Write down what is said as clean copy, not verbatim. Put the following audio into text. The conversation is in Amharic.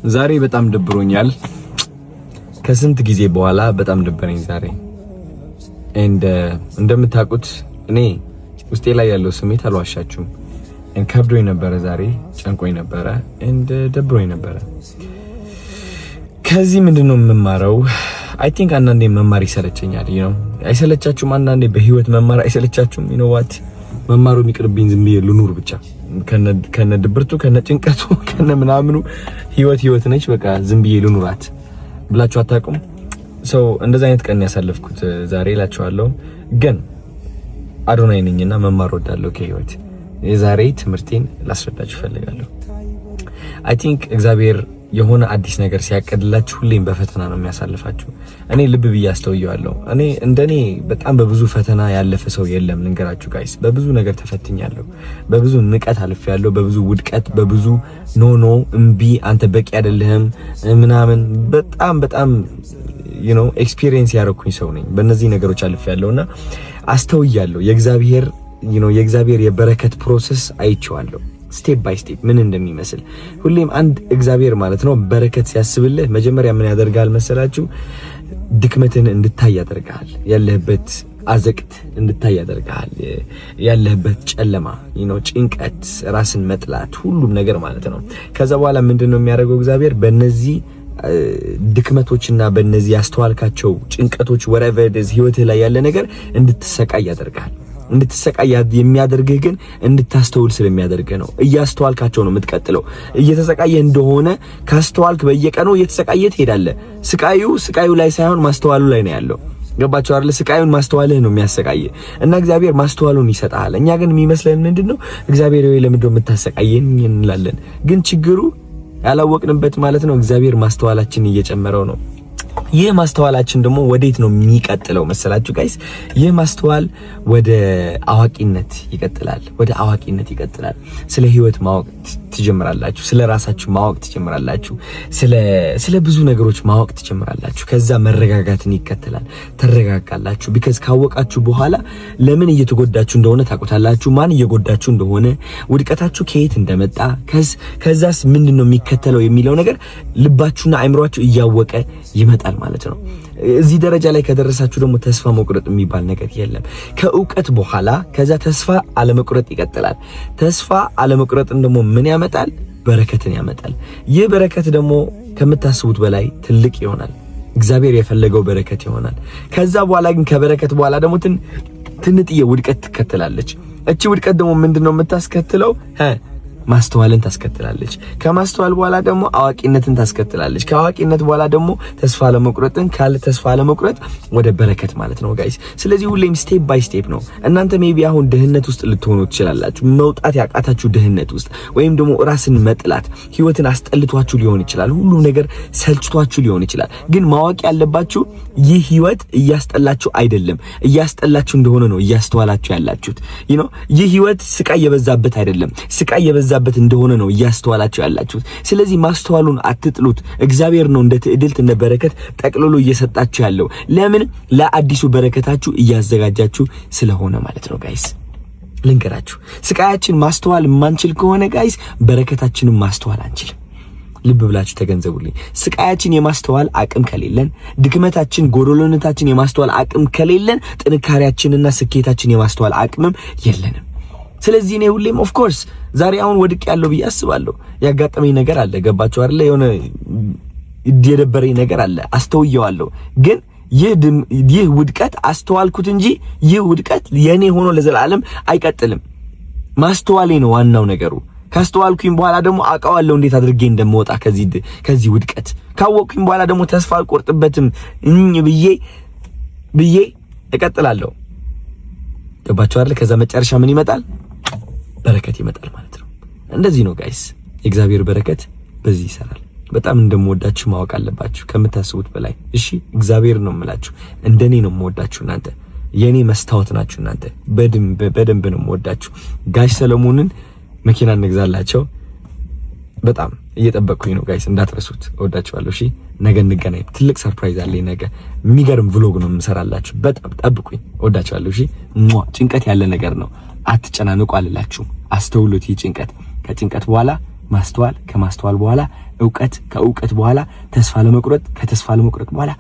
ዛሬ በጣም ደብሮኛል። ከስንት ጊዜ በኋላ በጣም ደበረኝ ዛሬ። እንደምታውቁት እኔ ውስጤ ላይ ያለው ስሜት አልዋሻችሁም። ከብዶኝ ነበረ ዛሬ፣ ጨንቆኝ ነበረ፣ ደብሮኝ ነበረ። ከዚህ ምንድነው የምማረው? አይ ቲንክ አንዳንዴ መማር ይሰለቸኛል። አይሰለቻችሁም? አንዳንዴ በህይወት መማር አይሰለቻችሁም? ዋት መማሩ የሚቅርብኝ ዝም ብዬ ልኑር ብቻ ከነ ድብርቱ ከነ ጭንቀቱ ከነ ምናምኑ ህይወት ነች፣ በቃ ዝም ብዬ ልኑራት ብላችሁ አታውቁም? ሰው እንደዛ አይነት ቀን ያሳለፍኩት ዛሬ እላችኋለሁ። ግን አዶናይ ነኝና መማር ወዳለሁ ከህይወት። የዛሬ ትምህርቴን ላስረዳችሁ ፈልጋለሁ። አይ ቲንክ እግዚአብሔር የሆነ አዲስ ነገር ሲያቀድላችሁ ሁሌም በፈተና ነው የሚያሳልፋችሁ። እኔ ልብ ብዬ አስተውየዋለሁ። እኔ እንደኔ በጣም በብዙ ፈተና ያለፈ ሰው የለም። ልንገራችሁ ጋይስ፣ በብዙ ነገር ተፈትኛለሁ። በብዙ ንቀት አልፌያለሁ፣ በብዙ ውድቀት፣ በብዙ ኖ እምቢ፣ አንተ በቂ አይደለህም ምናምን በጣም ኤክስፒሪየንስ ያደረኩኝ ሰው ነኝ። በእነዚህ ነገሮች አልፌያለሁና አስተውያለሁ። የእግዚአብሔር የበረከት ፕሮሰስ አይቼዋለሁ። ስቴፕ ባይ ስቴፕ ምን እንደሚመስል ሁሌም አንድ እግዚአብሔር ማለት ነው በረከት ሲያስብልህ መጀመሪያ ምን ያደርጋል መሰላችሁ? ድክመትን እንድታይ ያደርጋል። ያለህበት አዘቅት እንድታይ ያደርጋል። ያለህበት ጨለማ፣ ጭንቀት፣ ራስን መጥላት፣ ሁሉም ነገር ማለት ነው። ከዛ በኋላ ምንድነው የሚያደርገው እግዚአብሔር? በእነዚህ ድክመቶችና በእነዚህ ያስተዋልካቸው ጭንቀቶች whatever it is ህይወትህ ላይ ያለ ነገር እንድትሰቃይ ያደርጋል። እንድትሰቃይ የሚያደርግህ ግን እንድታስተውል ስለሚያደርግህ ነው። እያስተዋልካቸው ነው የምትቀጥለው። እየተሰቃየህ እንደሆነ ካስተዋልክ በየቀኑ እየተሰቃየህ ትሄዳለህ። ስቃዩ ላይ ሳይሆን ማስተዋሉ ላይ ነው ያለው። ገባችሁ አይደል? ስቃዩን ማስተዋልህ ነው የሚያሰቃየህ እና እግዚአብሔር ማስተዋሉን ይሰጣል። እኛ ግን የሚመስለን ምንድነው? እግዚአብሔር ወይ ለምንድነው የምታሰቃየን እንላለን። ግን ችግሩ ያላወቅንበት ማለት ነው እግዚአብሔር ማስተዋላችን እየጨመረው ነው። ይህ ማስተዋላችን ደግሞ ወዴት ነው የሚቀጥለው መሰላችሁ ጋይስ? ይህ ማስተዋል ወደ አዋቂነት ይቀጥላል። ስለ ህይወት ማወቅ ትጀምራላችሁ። ስለ ራሳችሁ ማወቅ ትጀምራላችሁ። ስለ ብዙ ነገሮች ማወቅ ትጀምራላችሁ። ከዛ መረጋጋትን ይከተላል። ተረጋጋላችሁ። ቢካዝ ካወቃችሁ በኋላ ለምን እየተጎዳችሁ እንደሆነ ታውቁታላችሁ። ማን እየጎዳችሁ እንደሆነ፣ ውድቀታችሁ ከየት እንደመጣ፣ ከዛስ ምንድነው የሚከተለው የሚለው ነገር ልባችሁና አእምሮአችሁ እያወቀ ይመጣል ማለት ነው። እዚህ ደረጃ ላይ ከደረሳችሁ ደግሞ ተስፋ መቁረጥ የሚባል ነገር የለም። ከእውቀት በኋላ ከዛ ተስፋ አለመቁረጥ ይቀጥላል። ተስፋ አለመቁረጥን ደግሞ ምን ያመጣል? በረከትን ያመጣል። ይህ በረከት ደግሞ ከምታስቡት በላይ ትልቅ ይሆናል። እግዚአብሔር የፈለገው በረከት ይሆናል። ከዛ በኋላ ግን ከበረከት በኋላ ደግሞ ትንጥዬ ውድቀት ትከተላለች። እቺ ውድቀት ደግሞ ምንድነው የምታስከትለው? ማስተዋልን ታስከትላለች። ከማስተዋል በኋላ ደግሞ አዋቂነትን ታስከትላለች። ከአዋቂነት በኋላ ደግሞ ተስፋ ለመቁረጥን፣ ካለ ተስፋ ለመቁረጥ ወደ በረከት ማለት ነው ጋይስ። ስለዚህ ሁሌም ስቴፕ ባይ ስቴፕ ነው። እናንተ ሜቢ አሁን ድህነት ውስጥ ልትሆኑ ትችላላችሁ። መውጣት ያቃታችሁ ድህነት ውስጥ፣ ወይም ደግሞ ራስን መጥላት፣ ህይወትን አስጠልቷችሁ ሊሆን ይችላል። ሁሉም ነገር ሰልችቷችሁ ሊሆን ይችላል። ግን ማወቅ ያለባችሁ ይህ ህይወት እያስጠላችሁ አይደለም። እያስጠላችሁ እንደሆነ ነው እያስተዋላችሁ ያላችሁት። ይህ ህይወት ስቃይ የበዛበት አይደለም። ስቃይ የበዛበት እንደሆነ ነው እያስተዋላችሁ ያላችሁት። ስለዚህ ማስተዋሉን አትጥሉት። እግዚአብሔር ነው እንደ ትዕድልት እንደ በረከት ጠቅልሎ እየሰጣችሁ ያለው። ለምን? ለአዲሱ በረከታችሁ እያዘጋጃችሁ ስለሆነ ማለት ነው ጋይስ። ልንገራችሁ፣ ስቃያችን ማስተዋል ማንችል ከሆነ ጋይስ በረከታችንን ማስተዋል አንችልም። ልብ ብላችሁ ተገንዘቡልኝ። ስቃያችን የማስተዋል አቅም ከሌለን፣ ድክመታችን ጎዶሎነታችን የማስተዋል አቅም ከሌለን፣ ጥንካሬያችንና ስኬታችን የማስተዋል አቅምም የለንም። ስለዚህ እኔ ሁሌም ኦፍ ኮርስ ዛሬ አሁን ወድቅ ያለው ብዬ አስባለሁ። ያጋጠመኝ ነገር አለ። ገባችሁ አይደል? የሆነ የደበረኝ ነገር አለ። አስተውየዋለሁ። ግን ይህ ውድቀት አስተዋልኩት እንጂ ይህ ውድቀት የኔ ሆኖ ለዘላለም አይቀጥልም። ማስተዋሌ ነው ዋናው ነገሩ። ካስተዋልኩኝ በኋላ ደግሞ አውቃለሁ እንዴት አድርጌ እንደምወጣ ከዚህ ውድቀት። ካወቅኩኝ በኋላ ደግሞ ተስፋ አልቆርጥበትም ብዬ እቀጥላለሁ። ገባችሁ አይደል? ከዛ መጨረሻ ምን ይመጣል? በረከት ይመጣል ማለት ነው። እንደዚህ ነው ጋይስ። የእግዚአብሔር በረከት በዚህ ይሰራል። በጣም እንደምወዳችሁ ማወቅ አለባችሁ ከምታስቡት በላይ። እሺ እግዚአብሔር ነው የምላችሁ። እንደኔ ነው የምወዳችሁ እናንተ። የኔ መስታወት ናችሁ እናንተ። በደንብ ነው የምወዳችሁ። ጋሽ ሰለሞንን መኪና እንግዛላቸው። በጣም እየጠበቅኩኝ ነው ጋይስ፣ እንዳትረሱት። እወዳችኋለሁ። እሺ ነገ እንገናኝ። ትልቅ ሰርፕራይዝ አለኝ ነገ። የሚገርም ቭሎግ ነው የምሰራላችሁ። በጣም ጠብቁኝ። እወዳችኋለሁ። እሺ ጭንቀት ያለ ነገር ነው። አትጨናነቁ አልላችሁም። አስተውሉት። ይህ ጭንቀት ከጭንቀት በኋላ ማስተዋል፣ ከማስተዋል በኋላ እውቀት፣ ከእውቀት በኋላ ተስፋ ለመቁረጥ፣ ከተስፋ ለመቁረጥ በኋላ